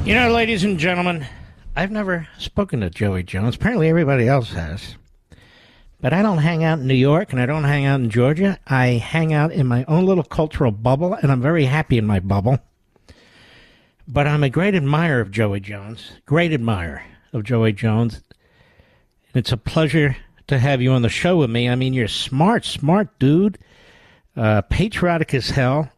You know, ladies and gentlemen, I've never spoken to Joey Jones. Apparently everybody else has. But I don't hang out in New York and I don't hang out in Georgia. I hang out in my own little cultural bubble, and I'm very happy in my bubble. But I'm a great admirer of Joey Jones. Great admirer of Joey Jones. And it's a pleasure to have you on the show with me. I mean, you're smart dude. Patriotic as hell.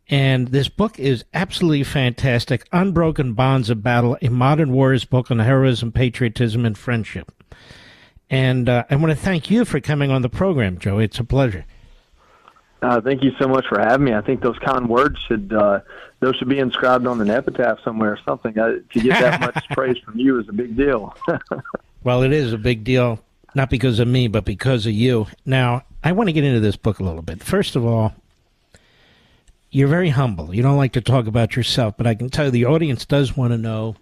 And this book is absolutely fantastic. Unbroken Bonds of Battle, a modern warrior's book on heroism, patriotism, and friendship. And I want to thank you for coming on the program, Joey. It's a pleasure. Thank you so much for having me. I think those kind words should be inscribed on an epitaph somewhere or something. To get that much praise from you is a big deal. Well, it is a big deal, not because of me, but because of you. Now, I want to get into this book a little bit. First of all, you're very humble. You don't like to talk about yourself, but I can tell you the audience does want to know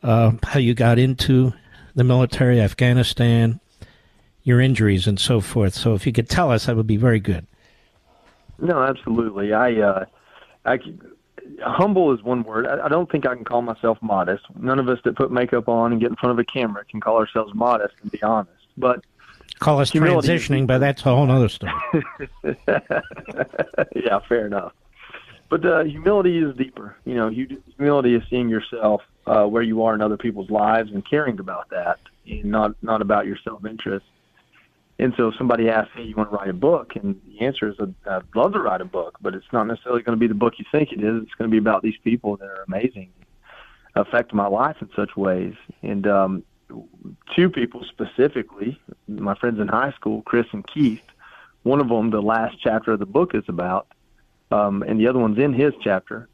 how you got into the military, Afghanistan, your injuries, and so forth. So if you could tell us, that would be very good. No, absolutely. Humble is one word. I don't think I can call myself modest. None of us that put makeup on and get in front of a camera can call ourselves modest, and be honest. But call us transitioning, but that's a whole other story. Yeah, fair enough. But humility is deeper. You know, humility is seeing yourself where you are in other people's lives and caring about that, and not about your self-interest. And so somebody asks, hey, you want to write a book? And the answer is, I'd love to write a book, but it's not necessarily going to be the book you think it is. It's going to be about these people that are amazing, affect my life in such ways. And two people specifically, my friends in high school, Chris and Keith, one of them, the last chapter of the book is about, and the other one's in his chapter.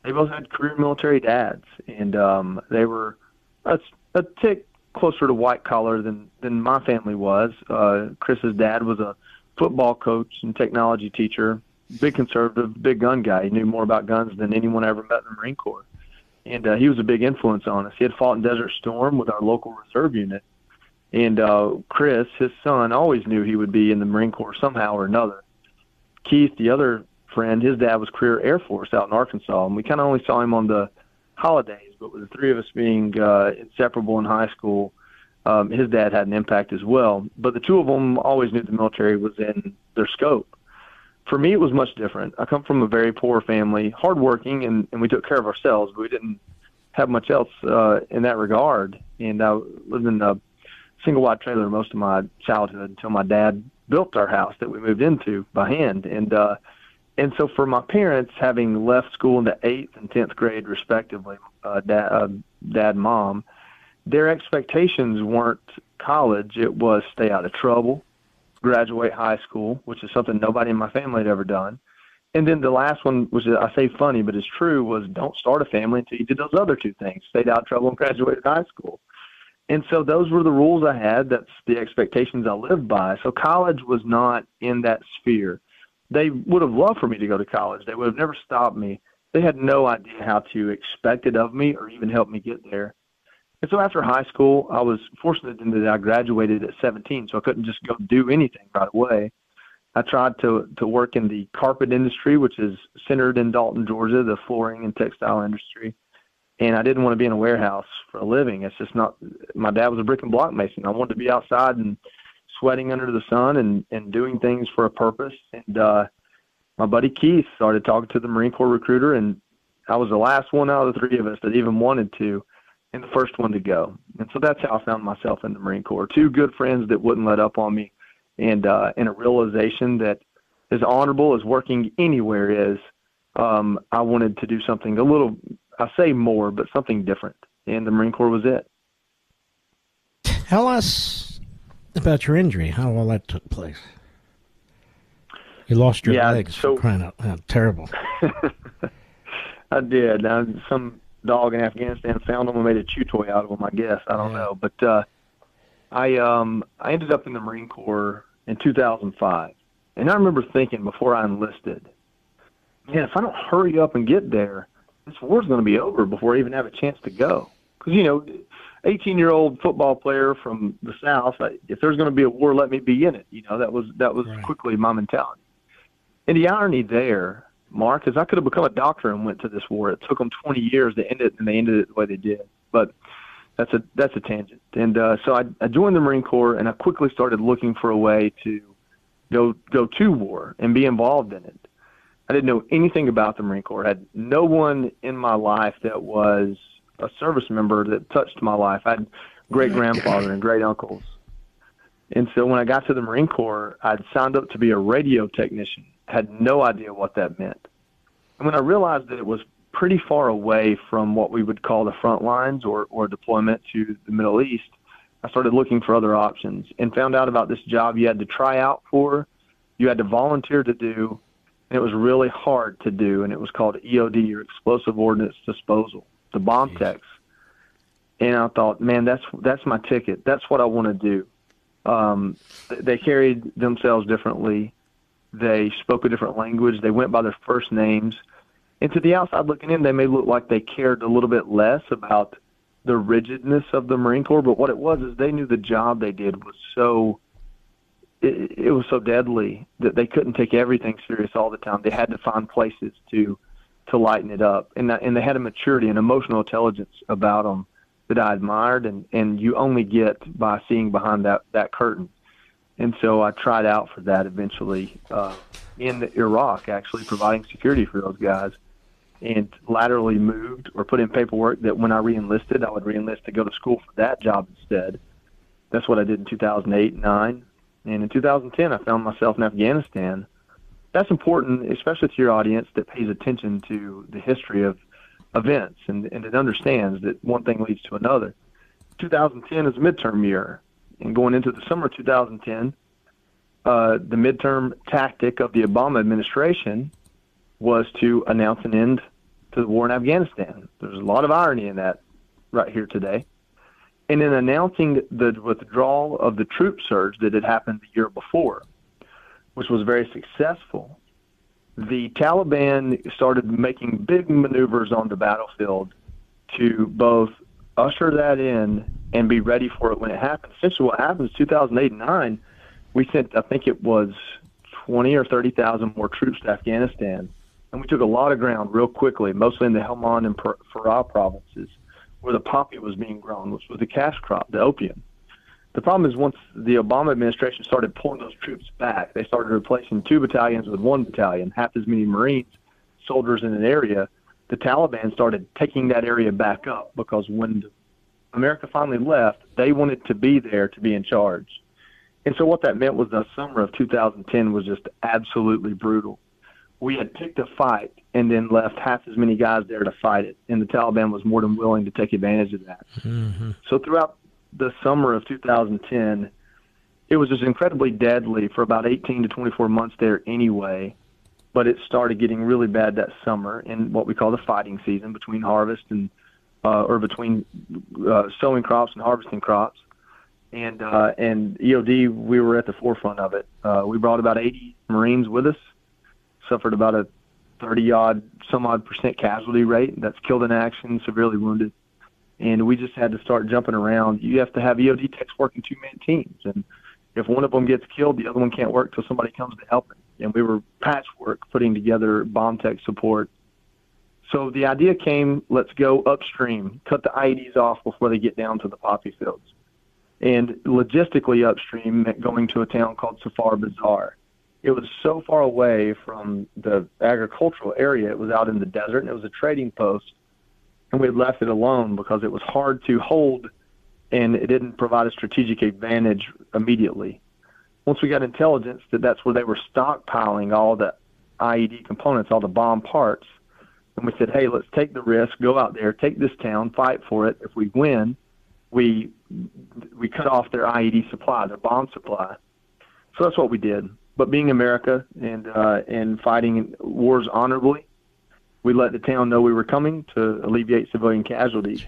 They both had career military dads, and they were a tick closer to white collar than my family was. Chris's dad was a football coach and technology teacher, big conservative, big gun guy. He knew more about guns than anyone I ever met in the Marine Corps. And he was a big influence on us. He had fought in Desert Storm with our local reserve unit. And Chris, his son, always knew he would be in the Marine Corps somehow or another. Keith, the other friend, his dad was career Air Force out in Arkansas, and we kind of only saw him on the holidays, but with the three of us being inseparable in high school, his dad had an impact as well. But the two of them always knew the military was in their scope. For me, it was much different. I come from a very poor family, hardworking, and we took care of ourselves, but we didn't have much else in that regard. And I lived in a single-wide trailer most of my childhood until my dad built our house that we moved into by hand. And so for my parents, having left school in the 8th and 10th grade, respectively, dad, mom, their expectations weren't college. It was stay out of trouble, graduate high school, which is something nobody in my family had ever done. And then the last one, which I say funny, but it's true, was don't start a family until you did those other two things, stayed out of trouble and graduated high school. And so those were the rules I had. That's the expectations I lived by. So college was not in that sphere. They would have loved for me to go to college. They would have never stopped me. They had no idea how to expect it of me or even help me get there. And so after high school, I was fortunate in that I graduated at 17, so I couldn't just go do anything right away. I tried to work in the carpet industry, which is centered in Dalton, Georgia, the flooring and textile industry. And I didn't want to be in a warehouse for a living. It's just not – my dad was a brick and block mason. I wanted to be outside and sweating under the sun and doing things for a purpose. And my buddy Keith started talking to the Marine Corps recruiter, and I was the last one out of the three of us that even wanted to, and the first one to go. And so that's how I found myself in the Marine Corps. Two good friends that wouldn't let up on me, and a realization that as honorable as working anywhere is, I wanted to do something a little, I say more, but something different. And the Marine Corps was it. Tell us about your injury, how all that took place. You lost your legs, for crying out loud. Terrible. I did. Some dog in Afghanistan found them and made a chew toy out of them, I guess. I don't know. But I ended up in the Marine Corps in 2005. And I remember thinking before I enlisted, man, if I don't hurry up and get there, this war's going to be over before I even have a chance to go. Because, 18-year-old football player from the South, if there's going to be a war, let me be in it. That was right. Quickly my mentality. And the irony there Mark, is I could have become a doctor and went to this war. It took them 20 years to end it, and they ended it the way they did. But that's a tangent. And so I joined the Marine Corps, and I quickly started looking for a way to go to war and be involved in it. I didn't know anything about the Marine Corps. I had no one in my life that was a service member that touched my life. I had great-grandfather and great-uncles. And so when I got to the Marine Corps, I'd signed up to be a radio technician. I had no idea what that meant. And when I realized that it was pretty far away from what we would call the front lines or deployment to the Middle East, I started looking for other options and found out about this job you had to try out for, you had to volunteer to do, and it was really hard to do, and it was called EOD, or Explosive Ordnance Disposal, the bomb techs. And I thought, man, that's my ticket. That's what I want to do. They carried themselves differently. They spoke a different language. They went by their first names. And to the outside looking in, they may look like they cared a little bit less about the rigidness of the Marine Corps, but what it was is they knew the job they did was it was so deadly that they couldn't take everything serious all the time. They had to find places to lighten it up. And they had a maturity and emotional intelligence about them that I admired, and you only get by seeing behind that curtain. And so I tried out for that eventually in Iraq, actually providing security for those guys, and laterally moved or put in paperwork that when I re-enlisted, I would re-enlist to go to school for that job instead. That's what I did in 2008, 2009. And in 2010, I found myself in Afghanistan. That's important, especially to your audience that pays attention to the history of events and it understands that one thing leads to another. 2010 is a midterm year, and going into the summer of 2010, the midterm tactic of the Obama administration was to announce an end to the war in Afghanistan. There's a lot of irony in that right here today. And in announcing the withdrawal of the troop surge that had happened the year before, which was very successful, the Taliban started making big maneuvers on the battlefield to both usher that in and be ready for it when it happened. Essentially what happened is 2008 and 2009, we sent, I think it was 20 or 30,000 more troops to Afghanistan. And we took a lot of ground real quickly, mostly in the Helmand and Farah provinces, where the poppy was being grown, which was the cash crop, the opium. The problem is once the Obama administration started pulling those troops back, they started replacing 2 battalions with 1 battalion, half as many Marines, soldiers in an area. The Taliban started taking that area back up because when America finally left, they wanted to be there to be in charge. And so what that meant was the summer of 2010 was just absolutely brutal. We had picked a fight and then left half as many guys there to fight it, and the Taliban was more than willing to take advantage of that. Mm-hmm. So throughout the summer of 2010, it was just incredibly deadly for about 18 to 24 months there anyway, but it started getting really bad that summer in what we call the fighting season between harvest and between sowing crops and harvesting crops. And EOD, we were at the forefront of it. We brought about 80 Marines with us, suffered about a 30-odd% casualty rate. That's killed in action, severely wounded. And we just had to start jumping around. You have to have EOD techs working 2-man teams. And if one of them gets killed, the other one can't work till somebody comes to help him. And we were patchwork putting together bomb tech support. So the idea came, let's go upstream, cut the IEDs off before they get down to the poppy fields. And logistically upstream meant going to a town called Safar Bazaar. It was so far away from the agricultural area. It was out in the desert, and it was a trading post. And we had left it alone because it was hard to hold, and it didn't provide a strategic advantage immediately. Once we got intelligence that that's where they were stockpiling all the IED components, all the bomb parts, and we said, hey, let's take the risk, go out there, take this town, fight for it. If we win, we cut off their IED supply, their bomb supply. So that's what we did. But being America and fighting wars honorably, we let the town know we were coming to alleviate civilian casualties.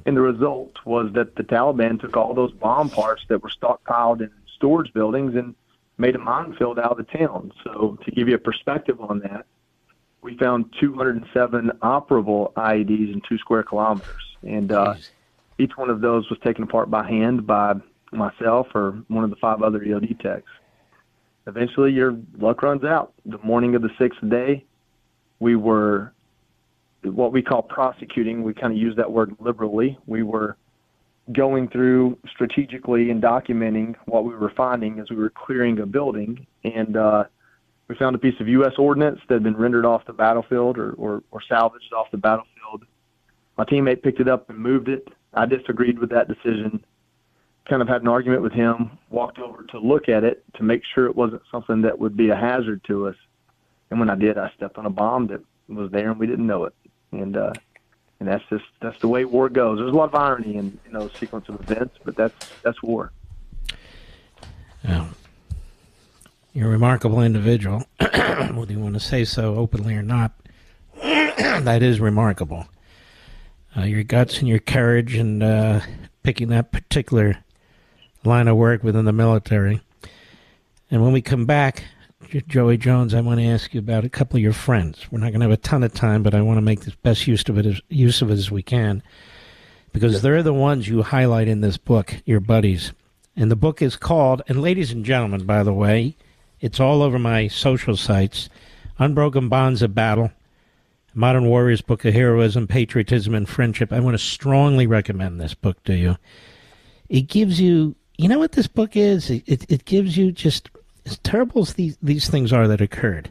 And the result was that the Taliban took all those bomb parts that were stockpiled in storage buildings and made a minefield out of the town. So to give you a perspective on that, we found 207 operable IEDs in 2 square kilometers. And each one of those was taken apart by hand by myself or one of the 5 other EOD techs. Eventually, your luck runs out. The morning of the 6th day, We were what we call prosecuting. We kind of use that word liberally. We were going through strategically and documenting what we were finding as we were clearing a building. And we found a piece of U.S. ordnance that had been rendered off the battlefield or salvaged off the battlefield. My teammate picked it up and moved it. I disagreed with that decision, kind of had an argument with him, walked over to look at it to make sure it wasn't something that would be a hazard to us. And when I did, I stepped on a bomb that was there and we didn't know it. And that's the way war goes. There's a lot of irony in those sequence of events, but that's war. You're a remarkable individual, whether you want to say so openly or not. That is remarkable. Your guts and your courage and picking that particular line of work within the military. And when we come back, Joey Jones, I want to ask you about a couple of your friends. We're not going to have a ton of time, but I want to make the best use of it as we can, because they're the ones you highlight in this book, your buddies. And the book is called, and ladies and gentlemen, by the way, it's all over my social sites, Unbroken Bonds of Battle, Modern Warrior's Book of Heroism, Patriotism, and Friendship. I want to strongly recommend this book to you. It gives you, you know what this book is? It gives you just, as terrible as these things are that occurred,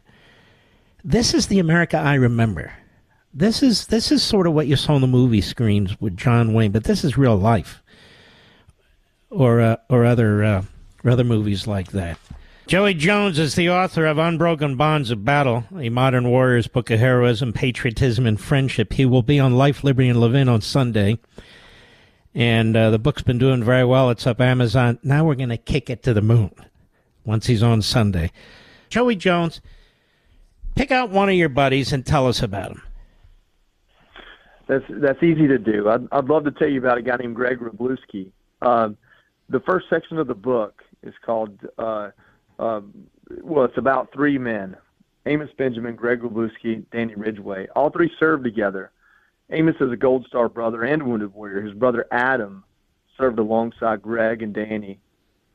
this is the America I remember. This is sort of what you saw on the movie screens with John Wayne, but this is real life, or other movies like that. Joey Jones is the author of Unbroken Bonds of Battle, a Modern Warrior's Book of Heroism, Patriotism, and Friendship. He will be on Life, Liberty, and Levin on Sunday. And the book's been doing very well. It's up Amazon. Now we're going to kick it to the moon once he's on Sunday. Joey Jones, pick out one of your buddies and tell us about him. That's easy to do. I'd love to tell you about a guy named Greg Robluski. The first section of the book is called, it's about three men: Amos Benjamin, Greg Robluski, Danny Ridgway. All three served together. Amos is a Gold Star brother and a Wounded Warrior. His brother Adam served alongside Greg and Danny.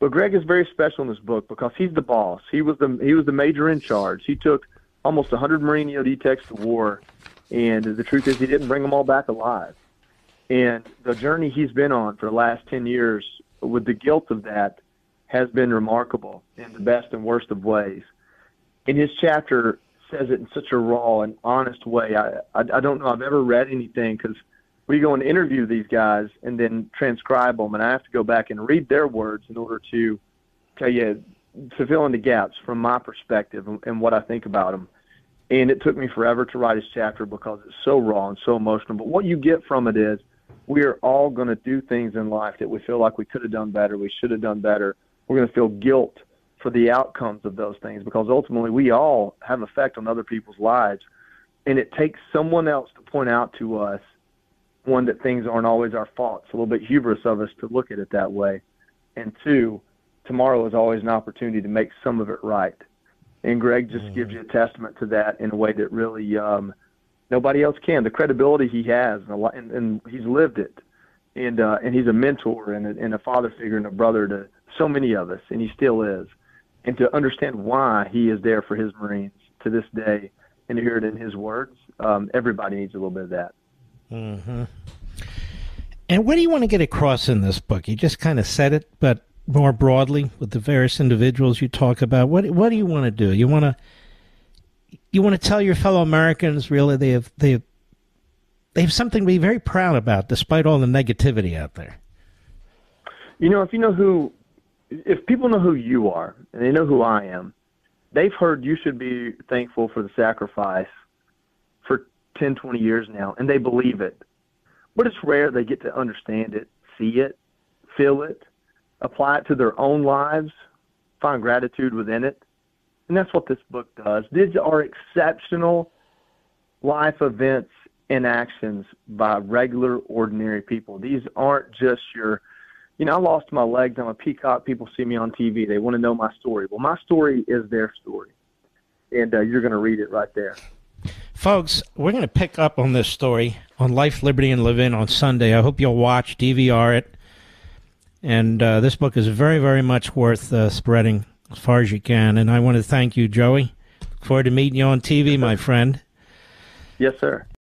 But Greg is very special in this book because he's the boss. He was the major in charge. He took almost 100 Marine EOD techs to war, and the truth is he didn't bring them all back alive. And the journey he's been on for the last 10 years with the guilt of that has been remarkable in the best and worst of ways. And his chapter says it in such a raw and honest way. I don't know I've ever read anything, because we go and interview these guys and then transcribe them, and I have to go back and read their words in order to tell you, to fill in the gaps from my perspective and what I think about them. And it took me forever to write his chapter because it's so raw and so emotional. But what you get from it is we are all going to do things in life that we feel like we could have done better, we should have done better. We're going to feel guilt for the outcomes of those things, because ultimately we all have effect on other people's lives. And it takes someone else to point out to us, one, that things aren't always our fault. It's a little bit hubris of us to look at it that way. And two, tomorrow is always an opportunity to make some of it right. And Greg just gives you a testament to that in a way that really nobody else can. The credibility he has, and he's lived it. And he's a mentor and a father figure and a brother to so many of us, and he still is. And to understand why he is there for his Marines to this day and to hear it in his words, everybody needs a little bit of that. Mm-hmm. And what do you want to get across in this book? You just kind of said it, but more broadly with the various individuals you talk about. What do you want to do? You want to tell your fellow Americans really they have something to be very proud about, despite all the negativity out there. You know, if people know who you are and they know who I am, they've heard you should be thankful for the sacrifice for 10, 20 years now, and they believe it. But it's rare they get to understand it, see it, feel it, apply it to their own lives, find gratitude within it. And that's what this book does. These are exceptional life events and actions by regular, ordinary people. These aren't just I lost my legs. I'm a peacock. People see me on TV. They want to know my story. Well, my story is their story. And you're going to read it right there. Folks, we're going to pick up on this story on Life, Liberty, and Levin on Sunday. I hope you'll watch, DVR it. And this book is very, very much worth spreading as far as you can. And I want to thank you, Joey. Look forward to meeting you on TV, my friend. Yes, sir.